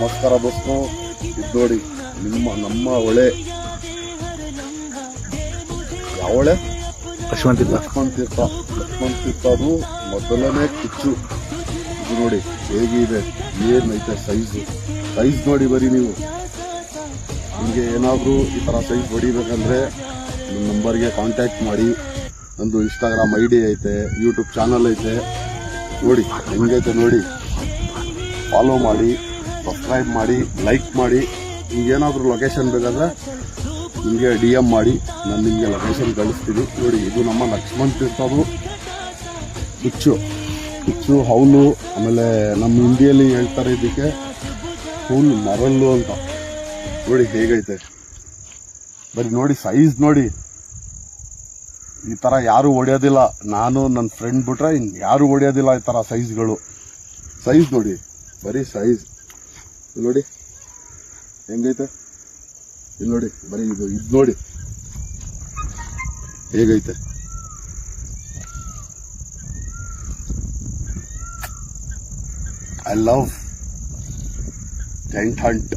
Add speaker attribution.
Speaker 1: ನಮಸ್ಕಾರ ದೋಸ್ತು. ಇದು ನೋಡಿ ನಮ್ಮ ಹೊಳೆ. ಯಾವ ಹೊಳೆ?
Speaker 2: ಲಕ್ಷ್ಮಣ ತೀರ್ಥ.
Speaker 1: ಲಕ್ಷ್ಮಣ ತೀರ್ಥ ಅದು ಮೊದಲನೇ ಕಿಚ್ಚು. ಇದು ನೋಡಿ ಹೇಗಿದೆ, ಏನೈತೆ ಸೈಜ್ ನೋಡಿ ಬರೀ ನೀವು. ನಿಮಗೆ ಏನಾದರೂ ಈ ಥರ ಸೈಜ್ ಹೊಡಿಬೇಕಂದ್ರೆ ನಿಮ್ಮ ನಂಬರ್ಗೆ ಕಾಂಟ್ಯಾಕ್ಟ್ ಮಾಡಿ. ನಂದು ಇನ್ಸ್ಟಾಗ್ರಾಮ್ ID ಐತೆ, ಯೂಟ್ಯೂಬ್ ಚಾನಲ್ ಐತೆ. ನೋಡಿ ಹೆಂಗೈತೆ ನೋಡಿ, ಫಾಲೋ ಮಾಡಿ, ಸಬ್ಸ್ಕ್ರೈಬ್ ಮಾಡಿ, ಲೈಕ್ ಮಾಡಿ. ನಿಮ್ಗೇನಾದರೂ ಲೊಕೇಶನ್ ಬೇಕಾದ್ರೆ ನಿಮಗೆ DM ಮಾಡಿ, ನಾನು ನಿಮಗೆ ಲೊಕೇಶನ್ ಕಳಿಸ್ತೀನಿ. ನೋಡಿ ಇದು ನಮ್ಮ ಲಕ್ಷ್ಮಣ ತೀರ್ಥದು ಹುಚ್ಚು ಹೌಲು. ಆಮೇಲೆ ನಮ್ಮ ಹಿಂದಿಯಲ್ಲಿ ಹೇಳ್ತಾರೆ ಇದಕ್ಕೆ ಹೌಲು ಮರಲ್ಲು ಅಂತ. ನೋಡಿ ಹೇಗೈತೆ ಬರೀ ನೋಡಿ, ಸೈಜ್ ನೋಡಿ. ಈ ಥರ ಯಾರು ಹೊಡೆಯೋದಿಲ್ಲ, ನಾನು ನನ್ನ ಫ್ರೆಂಡ್ ಬಿಟ್ರೆ ಇನ್ನು ಯಾರು ಹೊಡೆಯೋದಿಲ್ಲ ಈ ಥರ ಸೈಜ್ಗಳು. ಸೈಜ್ ನೋಡಿ, ಬರೀ ಸೈಜ್ ನೋಡಿ ಹೆಂಗೈತೆ. ಇಲ್ಲಿ ನೋಡಿ ಬರೀ ಇದು ನೋಡಿ ಹೇಗೈತೆ. I love tent hunt.